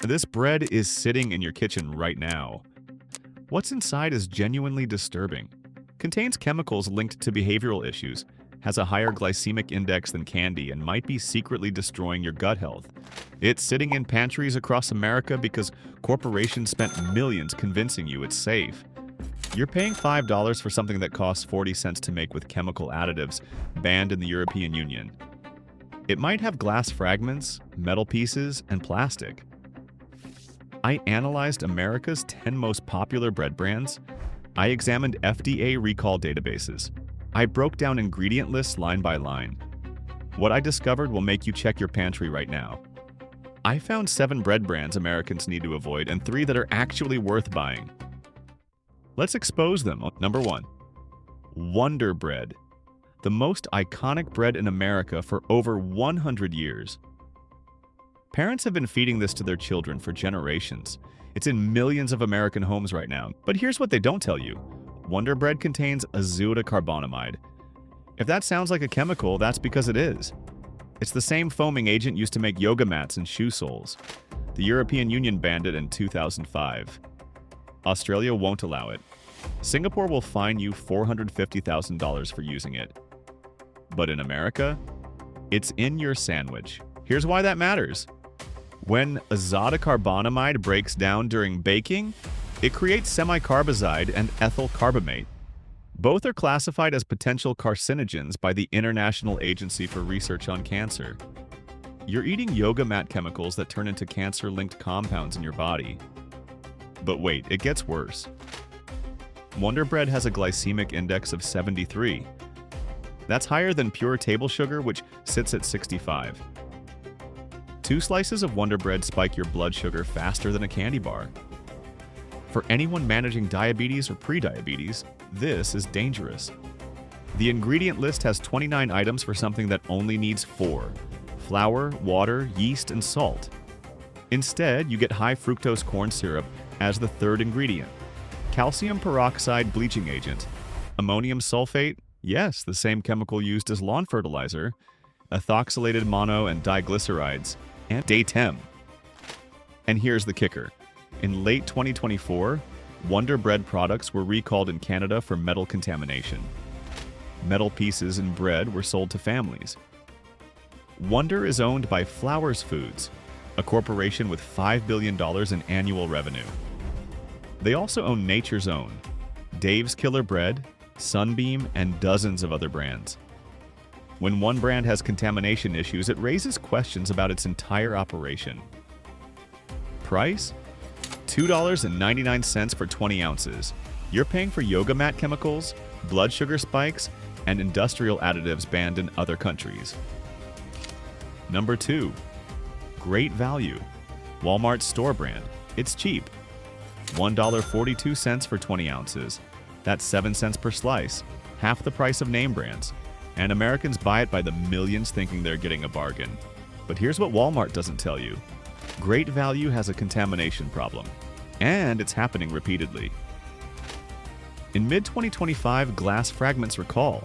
This bread is sitting in your kitchen right now. What's inside is genuinely disturbing. Contains chemicals linked to behavioral issues, has a higher glycemic index than candy, and might be secretly destroying your gut health. It's sitting in pantries across America because corporations spent millions convincing you it's safe. You're paying $5 for something that costs 40 cents to make with chemical additives banned in the European Union. It might have glass fragments, metal pieces, and plastic. I analyzed America's 10 most popular bread brands. I examined FDA recall databases. I broke down ingredient lists line by line. What I discovered will make you check your pantry right now. I found 7 bread brands Americans need to avoid and 3 that are actually worth buying. Let's expose them. Number 1. Wonder Bread. The most iconic bread in America for over 100 years. Parents have been feeding this to their children for generations. It's in millions of American homes right now. But here's what they don't tell you. Wonder Bread contains azotacarbonamide. If that sounds like a chemical, that's because it is. It's the same foaming agent used to make yoga mats and shoe soles. The European Union banned it in 2005. Australia won't allow it. Singapore will fine you $450,000 for using it. But in America, it's in your sandwich. Here's why that matters. When azotacarbonamide breaks down during baking, it creates semicarbazide and ethyl carbamate. Both are classified as potential carcinogens by the International Agency for Research on Cancer. You're eating yoga mat chemicals that turn into cancer-linked compounds in your body. But wait, it gets worse. Wonder Bread has a glycemic index of 73. That's higher than pure table sugar, which sits at 65. 2 slices of Wonder Bread spike your blood sugar faster than a candy bar. For anyone managing diabetes or prediabetes, this is dangerous. The ingredient list has 29 items for something that only needs 4: flour, water, yeast, and salt. Instead, you get high fructose corn syrup as the 3rd ingredient. Calcium peroxide bleaching agent. Ammonium sulfate, yes, the same chemical used as lawn fertilizer. Ethoxylated mono and diglycerides, and Datem. And here's the kicker. In late 2024, Wonder Bread products were recalled in Canada for metal contamination. Metal pieces in bread were sold to families. Wonder is owned by Flowers Foods, a corporation with $5 billion in annual revenue. They also own Nature's Own, Dave's Killer Bread, Sunbeam, and dozens of other brands. When one brand has contamination issues, it raises questions about its entire operation. Price? $2.99 for 20 ounces. You're paying for yoga mat chemicals, blood sugar spikes, and industrial additives banned in other countries. Number 2. Great Value. Walmart's store brand. It's cheap. $1.42 for 20 ounces. That's 7 cents per slice, half the price of name brands. And Americans buy it by the millions thinking they're getting a bargain. But here's what Walmart doesn't tell you. Great Value has a contamination problem, and it's happening repeatedly. In mid-2025, glass fragments recall.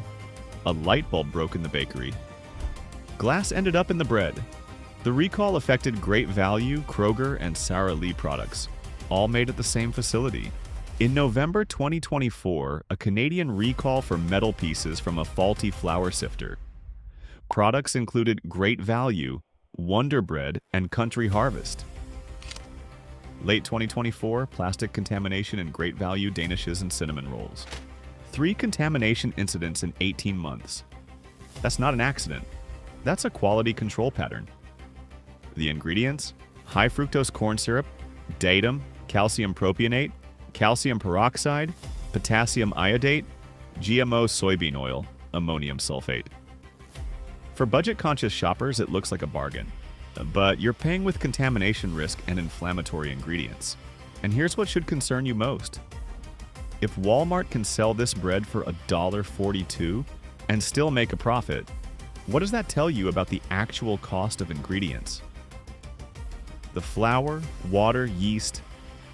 A light bulb broke in the bakery. Glass ended up in the bread. The recall affected Great Value, Kroger, and Sara Lee products, all made at the same facility. In November 2024, a Canadian recall for metal pieces from a faulty flour sifter. Products included Great Value, Wonder Bread, and Country Harvest. Late 2024, plastic contamination in Great Value Danishes and cinnamon rolls. 3 contamination incidents in 18 months. That's not an accident. That's a quality control pattern. The ingredients? High fructose corn syrup, datum, calcium propionate, calcium peroxide, potassium iodate, GMO soybean oil, ammonium sulfate. For budget-conscious shoppers, it looks like a bargain. But you're paying with contamination risk and inflammatory ingredients. And here's what should concern you most. If Walmart can sell this bread for $1.42 and still make a profit, what does that tell you about the actual cost of ingredients? The flour, water, yeast,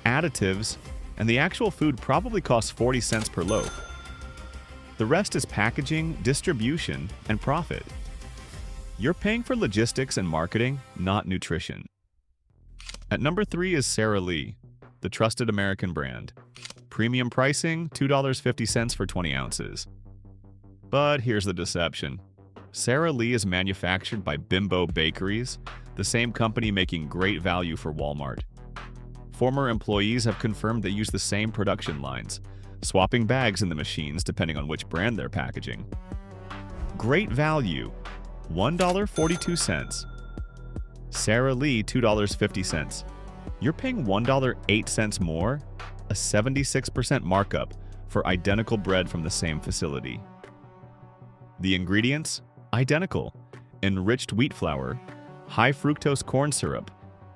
additives, and the actual food probably costs 40 cents per loaf. The rest is packaging, distribution, and profit. You're paying for logistics and marketing, not nutrition. At number 3 is Sara Lee, the trusted American brand. Premium pricing, $2.50 for 20 ounces. But here's the deception. Sara Lee is manufactured by Bimbo Bakeries, the same company making great value for Walmart. Former employees have confirmed they use the same production lines, swapping bags in the machines depending on which brand they're packaging. Great value, $1.42. Sara Lee, $2.50. You're paying $1.08 more, a 76% markup for identical bread from the same facility. The ingredients? Identical. Enriched wheat flour, high fructose corn syrup,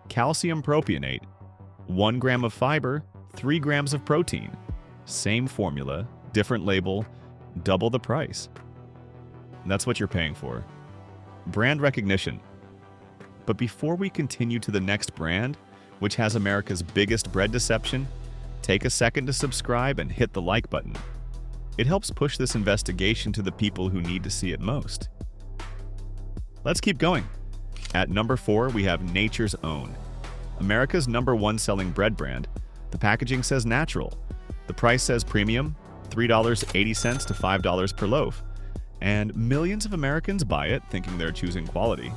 calcium propionate, 1 gram of fiber, 3 grams of protein. Same formula, different label, double the price. That's what you're paying for. Brand recognition. But before we continue to the next brand, which has America's biggest bread deception, take a second to subscribe and hit the like button. It helps push this investigation to the people who need to see it most. Let's keep going. At number 4, we have Nature's Own. America's #1 selling bread brand. The packaging says natural. The price says premium, $3.80 to $5 per loaf. And millions of Americans buy it thinking they're choosing quality.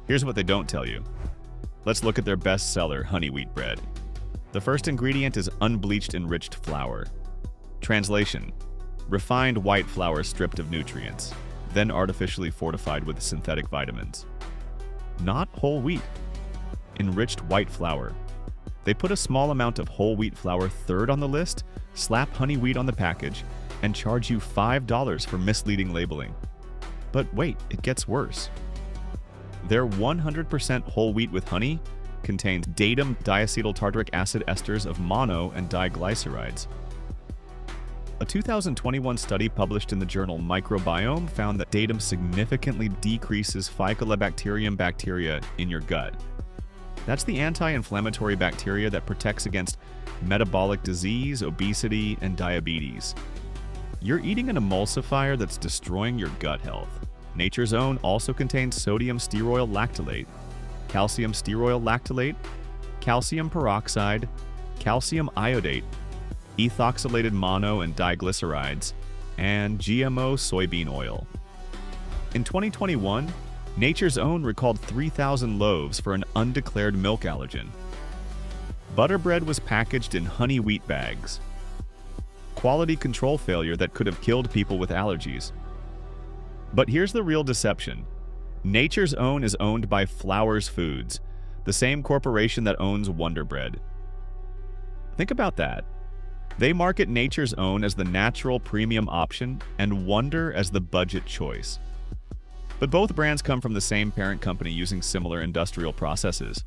Here's what they don't tell you. Let's look at their bestseller, honey wheat bread. The first ingredient is unbleached enriched flour. Translation: refined white flour stripped of nutrients, then artificially fortified with synthetic vitamins. Not whole wheat. Enriched white flour. They put a small amount of whole wheat flour third on the list, slap honey wheat on the package, and charge you $5 for misleading labeling. But wait, it gets worse. Their 100% whole wheat with honey contains datum diacetyl tartaric acid esters of mono and diglycerides. A 2021 study published in the journal Microbiome found that datum significantly decreases Faecalibacterium bacteria in your gut. That's the anti-inflammatory bacteria that protects against metabolic disease, obesity, and diabetes. You're eating an emulsifier that's destroying your gut health. Nature's Own also contains sodium stearoyl lactylate, calcium stearoyl lactylate, calcium peroxide, calcium iodate, ethoxylated mono and diglycerides, and GMO soybean oil. In 2021, Nature's Own recalled 3,000 loaves for an undeclared milk allergen. Butter bread was packaged in honey wheat bags. Quality control failure that could have killed people with allergies. But here's the real deception. Nature's Own is owned by Flowers Foods, the same corporation that owns Wonder Bread. Think about that. They market Nature's Own as the natural premium option and Wonder as the budget choice. But both brands come from the same parent company using similar industrial processes.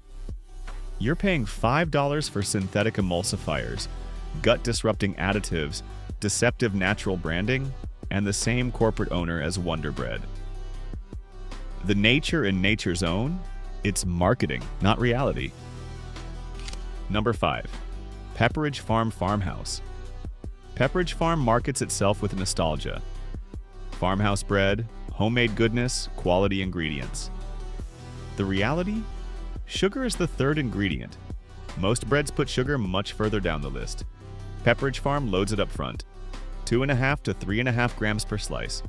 You're paying $5 for synthetic emulsifiers, gut-disrupting additives, deceptive natural branding, and the same corporate owner as Wonder Bread. The nature in Nature's Own? It's marketing, not reality. Number 5. Pepperidge Farm Farmhouse. Pepperidge Farm markets itself with nostalgia. Farmhouse bread, homemade goodness, quality ingredients. The reality? Sugar is the third ingredient. Most breads put sugar much further down the list. Pepperidge Farm loads it up front. 2.5 to 3.5 grams per slice.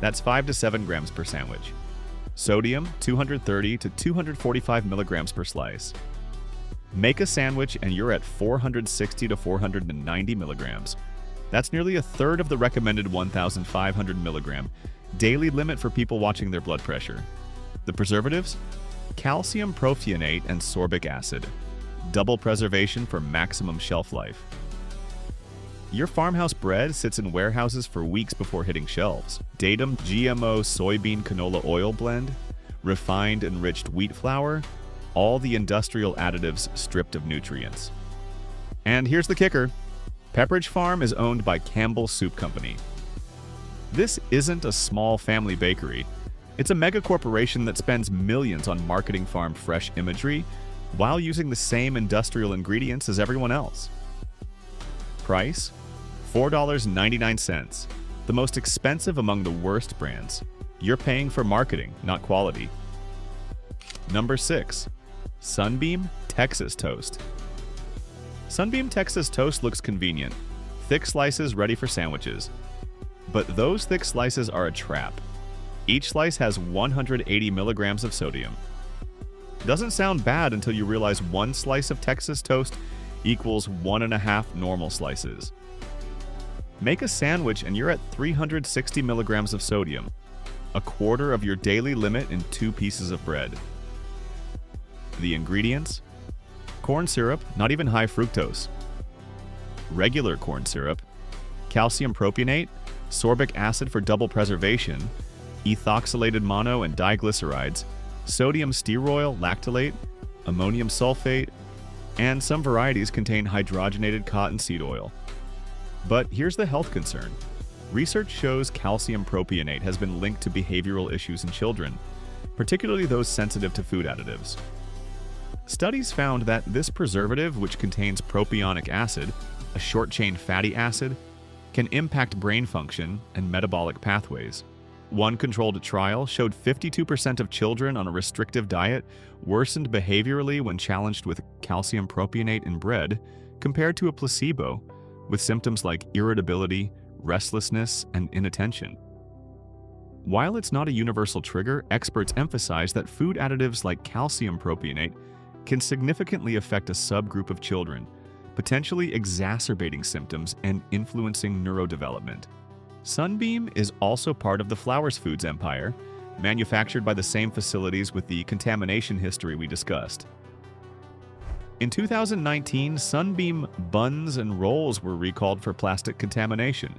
That's 5 to 7 grams per sandwich. Sodium, 230 to 245 milligrams per slice. Make a sandwich and you're at 460 to 490 milligrams. That's nearly a third of the recommended 1,500 milligram daily limit for people watching their blood pressure. The preservatives? Calcium propionate and sorbic acid. Double preservation for maximum shelf life. Your farmhouse bread sits in warehouses for weeks before hitting shelves. Datum GMO soybean canola oil blend, refined enriched wheat flour, all the industrial additives stripped of nutrients. And here's the kicker. Pepperidge Farm is owned by Campbell Soup Company. This isn't a small family bakery. It's a mega corporation that spends millions on marketing farm fresh imagery while using the same industrial ingredients as everyone else. Price? $4.99. The most expensive among the worst brands. You're paying for marketing, not quality. Number 6. Sunbeam Texas Toast. Sunbeam Texas Toast looks convenient. Thick slices ready for sandwiches. But those thick slices are a trap. Each slice has 180 milligrams of sodium. Doesn't sound bad until you realize one slice of Texas toast equals 1.5 normal slices. Make a sandwich and you're at 360 milligrams of sodium, a quarter of your daily limit in 2 pieces of bread. The ingredients: corn syrup, not even high fructose; regular corn syrup; calcium propionate; sorbic acid for double preservation; ethoxylated mono and diglycerides; sodium stearoyl lactylate; ammonium sulfate; and some varieties contain hydrogenated cottonseed oil. But here's the health concern. Research shows calcium propionate has been linked to behavioral issues in children, particularly those sensitive to food additives. Studies found that this preservative, which contains propionic acid, a short-chain fatty acid, can impact brain function and metabolic pathways. One controlled trial showed 52% of children on a restrictive diet worsened behaviorally when challenged with calcium propionate in bread, compared to a placebo, with symptoms like irritability, restlessness, and inattention. While it's not a universal trigger, experts emphasize that food additives like calcium propionate can significantly affect a subgroup of children, potentially exacerbating symptoms and influencing neurodevelopment. Sunbeam is also part of the Flowers Foods empire, manufactured by the same facilities with the contamination history we discussed. In 2019, Sunbeam buns and rolls were recalled for plastic contamination.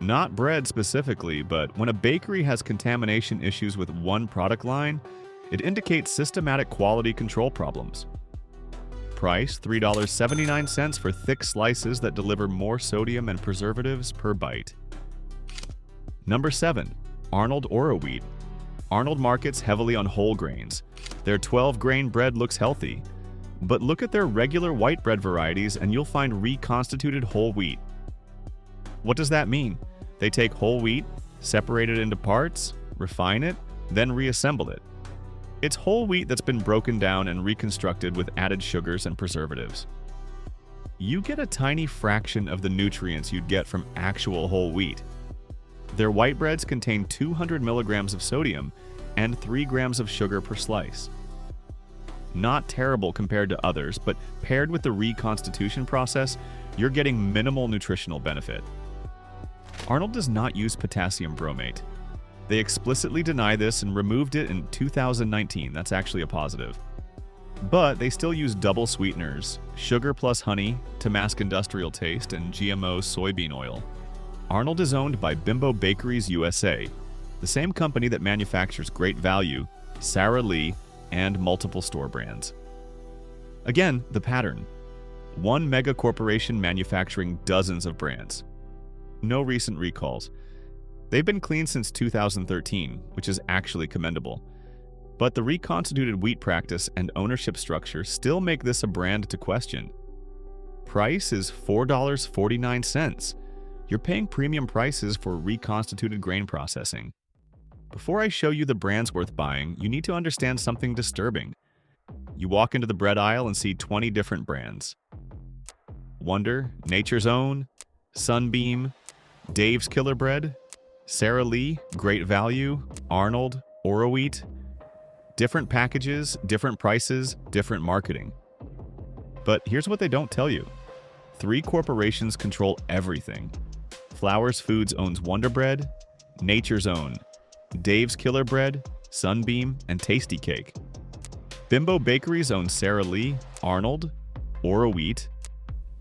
Not bread specifically, but when a bakery has contamination issues with one product line, it indicates systematic quality control problems. Price: $3.79 for thick slices that deliver more sodium and preservatives per bite. Number 7. Arnold Oro Wheat. Arnold markets heavily on whole grains. Their 12-grain bread looks healthy. But look at their regular white bread varieties and you'll find reconstituted whole wheat. What does that mean? They take whole wheat, separate it into parts, refine it, then reassemble it. It's whole wheat that's been broken down and reconstructed with added sugars and preservatives. You get a tiny fraction of the nutrients you'd get from actual whole wheat. Their white breads contain 200 milligrams of sodium and 3 grams of sugar per slice. Not terrible compared to others, but paired with the reconstitution process, you're getting minimal nutritional benefit. Arnold does not use potassium bromate. They explicitly deny this and removed it in 2019. That's actually a positive. But they still use double sweeteners, sugar plus honey to mask industrial taste, and GMO soybean oil. Arnold is owned by Bimbo Bakeries USA, the same company that manufactures Great Value, Sara Lee, and multiple store brands. Again, the pattern. One mega corporation manufacturing dozens of brands. No recent recalls. They've been clean since 2013, which is actually commendable. But the reconstituted wheat practice and ownership structure still make this a brand to question. Price is $4.49. You're paying premium prices for reconstituted grain processing. Before I show you the brands worth buying, you need to understand something disturbing. You walk into the bread aisle and see 20 different brands. Wonder, Nature's Own, Sunbeam, Dave's Killer Bread, Sara Lee, Great Value, Arnold, Oro Wheat. Different packages, different prices, different marketing. But here's what they don't tell you. 3 corporations control everything. Flowers Foods owns Wonder Bread, Nature's Own, Dave's Killer Bread, Sunbeam, and Tasty Cake. Bimbo Bakeries owns Sara Lee, Arnold, Oro Wheat,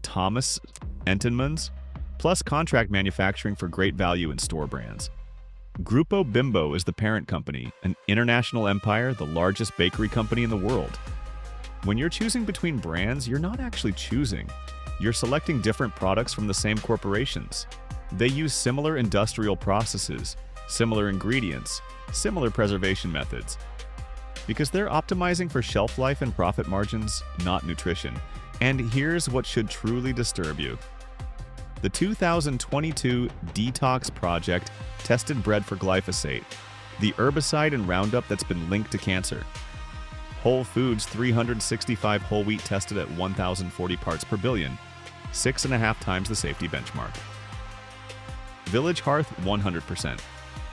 Thomas Entenmann's, plus contract manufacturing for Great Value and store brands. Grupo Bimbo is the parent company, an international empire, the largest bakery company in the world. When you're choosing between brands, you're not actually choosing. You're selecting different products from the same corporations. They use similar industrial processes, similar ingredients, similar preservation methods. Because they're optimizing for shelf life and profit margins, not nutrition. And here's what should truly disturb you. The 2022 Detox Project tested bread for glyphosate, the herbicide and Roundup that's been linked to cancer. Whole Foods 365 whole wheat tested at 1,040 parts per billion, 6.5 times the safety benchmark. Village Hearth 100%.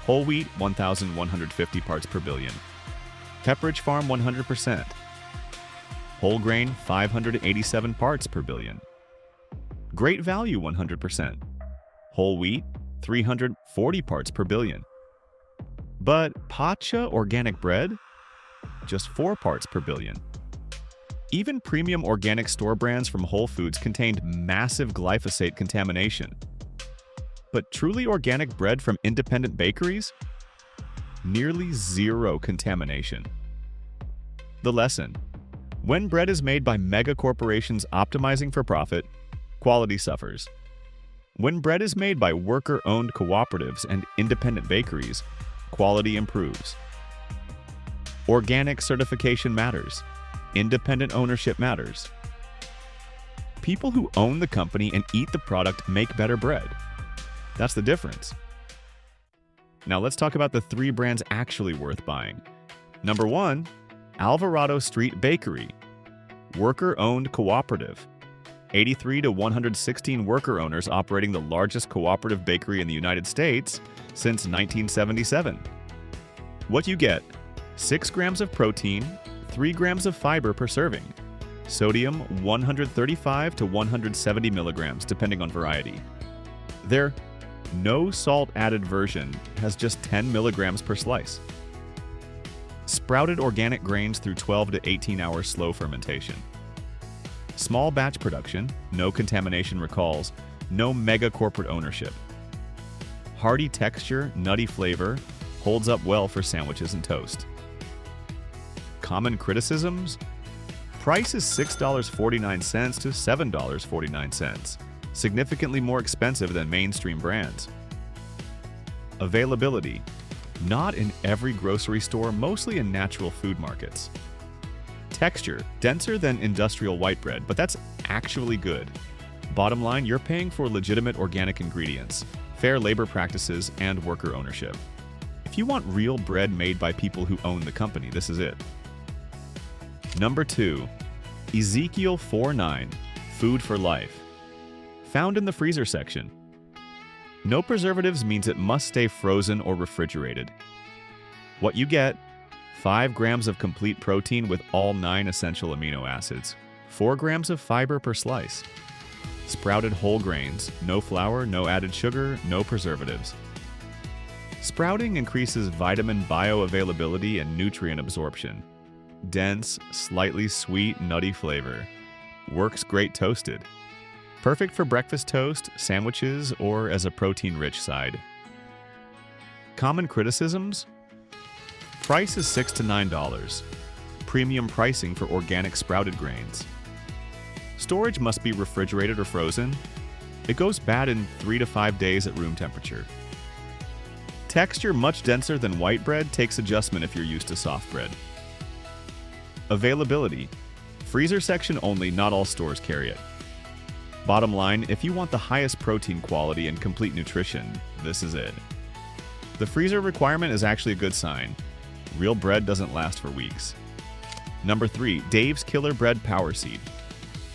Whole wheat 1,150 parts per billion. Pepperidge Farm 100%. Whole grain 587 parts per billion. Great Value 100%. Whole wheat 340 parts per billion. But Pacha organic bread? Just 4 parts per billion. Even premium organic store brands from Whole Foods contained massive glyphosate contamination. But truly organic bread from independent bakeries? Nearly zero contamination. The lesson: when bread is made by mega corporations optimizing for profit, quality suffers. When bread is made by worker-owned cooperatives and independent bakeries, quality improves. Organic certification matters. Independent ownership matters. People who own the company and eat the product make better bread. That's the difference. Now let's talk about the 3 brands actually worth buying. Number 1, Alvarado Street Bakery. Worker-owned cooperative. 83 to 116 worker owners operating the largest cooperative bakery in the United States since 1977. What you get: 6 grams of protein, 3 grams of fiber per serving. Sodium 135 to 170 milligrams depending on variety. Their no salt added version has just 10 milligrams per slice. Sprouted organic grains through 12 to 18 hours slow fermentation. Small batch production, no contamination recalls, no mega corporate ownership. Hearty texture, nutty flavor, holds up well for sandwiches and toast. Common criticisms? Price is $6.49 to $7.49, significantly more expensive than mainstream brands. Availability: not in every grocery store, mostly in natural food markets. Texture: denser than industrial white bread, but that's actually good. Bottom line, you're paying for legitimate organic ingredients, fair labor practices, and worker ownership. If you want real bread made by people who own the company, this is it. Number 2, Ezekiel 4:9, Food for Life. Found in the freezer section. No preservatives means it must stay frozen or refrigerated. What you get: 5 grams of complete protein with all 9 essential amino acids, 4 grams of fiber per slice. Sprouted whole grains, no flour, no added sugar, no preservatives. Sprouting increases vitamin bioavailability and nutrient absorption. Dense, slightly sweet, nutty flavor. Works great toasted. Perfect for breakfast toast, sandwiches, or as a protein-rich side. Common criticisms? Price is $6 to $9. Premium pricing for organic sprouted grains. Storage must be refrigerated or frozen. It goes bad in 3 to 5 days at room temperature. Texture much denser than white bread, takes adjustment if you're used to soft bread. Availability: freezer section only, not all stores carry it. Bottom line, if you want the highest protein quality and complete nutrition, this is it. The freezer requirement is actually a good sign. Real bread doesn't last for weeks. Number 3, Dave's Killer Bread Power Seed.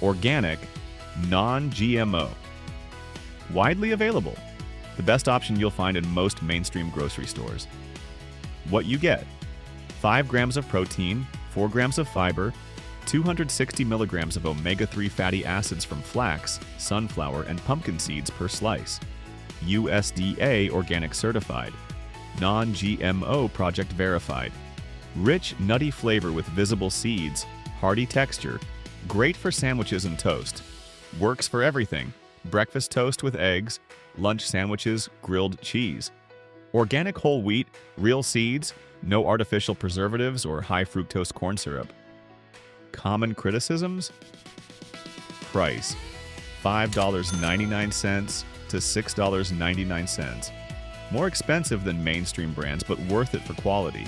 Organic, non-GMO. Widely available. The best option you'll find in most mainstream grocery stores. What you get: 5 grams of protein, 4 grams of fiber, 260 milligrams of omega-3 fatty acids from flax, sunflower, and pumpkin seeds per slice. USDA organic certified. Non-GMO project verified. Rich, nutty flavor with visible seeds, hearty texture, great for sandwiches and toast. Works for everything: breakfast toast with eggs, lunch sandwiches, grilled cheese. Organic whole wheat, real seeds, no artificial preservatives or high fructose corn syrup. Common criticisms? Price: $5.99 to $6.99. More expensive than mainstream brands, but worth it for quality.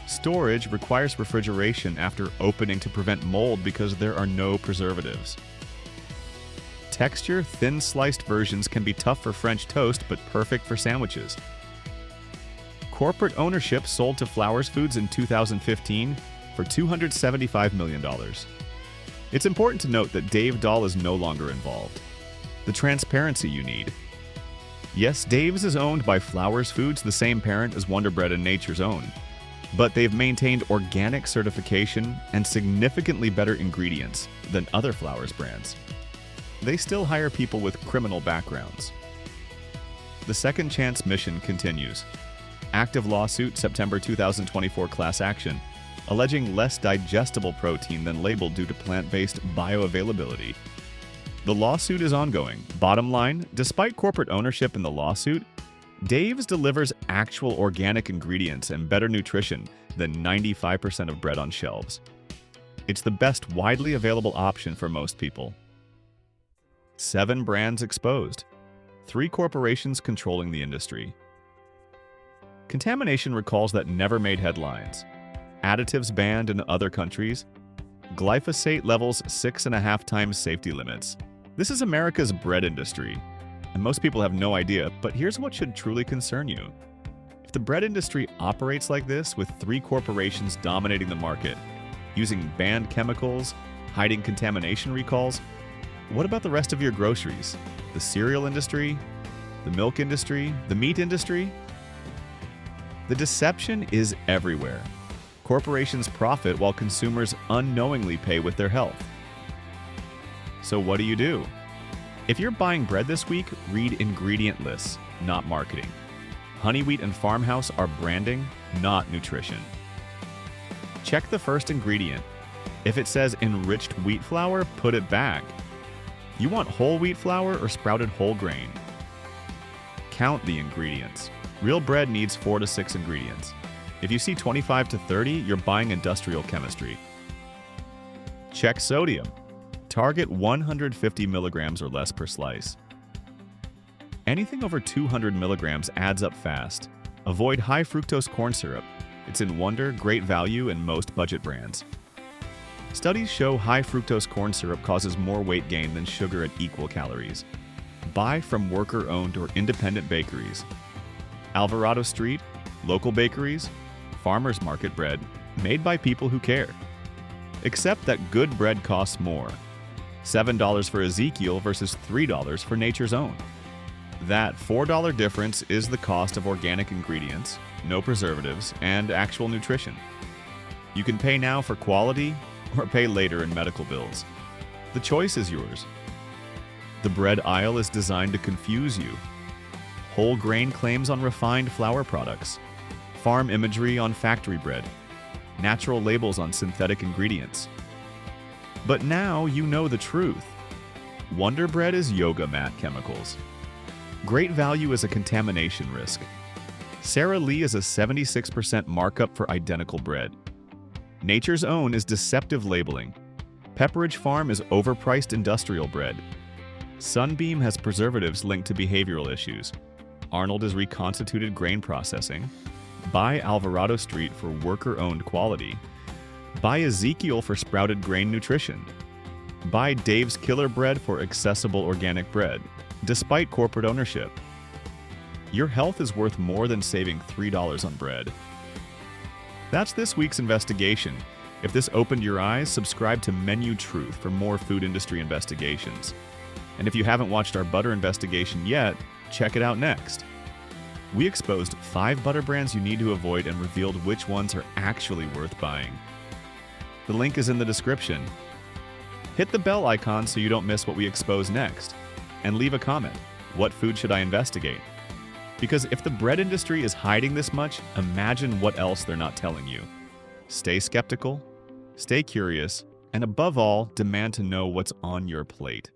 Storage requires refrigeration after opening to prevent mold because there are no preservatives. Texture: thin sliced versions can be tough for French toast, but perfect for sandwiches. Corporate ownership sold to Flowers Foods in 2015. for $275 million. It's important to note that Dave Dahl is no longer involved. The transparency you need. Yes, Dave's is owned by Flowers Foods, the same parent as Wonder Bread and Nature's Own, but they've maintained organic certification and significantly better ingredients than other Flowers brands. They still hire people with criminal backgrounds. The Second Chance mission continues. Active lawsuit, September 2024 class action, alleging less digestible protein than labeled due to plant-based bioavailability. The lawsuit is ongoing. Bottom line, despite corporate ownership in the lawsuit, Dave's delivers actual organic ingredients and better nutrition than 95% of bread on shelves. It's the best widely available option for most people. 7 brands exposed. 3 corporations controlling the industry. Contamination recalls that never made headlines. Additives banned in other countries. Glyphosate levels 6.5 times safety limits. This is America's bread industry, and most people have no idea, but here's what should truly concern you. If the bread industry operates like this, with 3 corporations dominating the market, using banned chemicals, hiding contamination recalls, what about the rest of your groceries? The cereal industry? The milk industry? The meat industry? The deception is everywhere. Corporations profit while consumers unknowingly pay with their health. So what do? If you're buying bread this week, read ingredient lists, not marketing. Honey Wheat and Farmhouse are branding, not nutrition. Check the first ingredient. If it says enriched wheat flour, put it back. You want whole wheat flour or sprouted whole grain? Count the ingredients. Real bread needs 4 to 6 ingredients. If you see 25 to 30, you're buying industrial chemistry. Check sodium. Target 150 milligrams or less per slice. Anything over 200 milligrams adds up fast. Avoid high fructose corn syrup. It's in Wonder, Great Value, and most budget brands. Studies show high fructose corn syrup causes more weight gain than sugar at equal calories. Buy from worker-owned or independent bakeries. Alvarado Street, local bakeries, farmers market bread, made by people who care. Except that good bread costs more. $7 for Ezekiel versus $3 for Nature's Own. That $4 difference is the cost of organic ingredients, no preservatives, and actual nutrition. You can pay now for quality or pay later in medical bills. The choice is yours. The bread aisle is designed to confuse you. Whole grain claims on refined flour products, farm imagery on factory bread, natural labels on synthetic ingredients. But now you know the truth. Wonder Bread is yoga mat chemicals. Great Value is a contamination risk. Sara Lee is a 76% markup for identical bread. Nature's Own is deceptive labeling. Pepperidge Farm is overpriced industrial bread. Sunbeam has preservatives linked to behavioral issues. Arnold is reconstituted grain processing. Buy Alvarado Street for worker-owned quality. Buy Ezekiel for sprouted grain nutrition. Buy Dave's Killer Bread for accessible organic bread, despite corporate ownership. Your health is worth more than saving $3 on bread. That's this week's investigation. If this opened your eyes, subscribe to Menutruth for more food industry investigations. And if you haven't watched our butter investigation yet, check it out next. We exposed 5 butter brands you need to avoid and revealed which ones are actually worth buying. The link is in the description. Hit the bell icon so you don't miss what we expose next. And leave a comment. What food should I investigate? Because if the bread industry is hiding this much, imagine what else they're not telling you. Stay skeptical, stay curious, and above all, demand to know what's on your plate.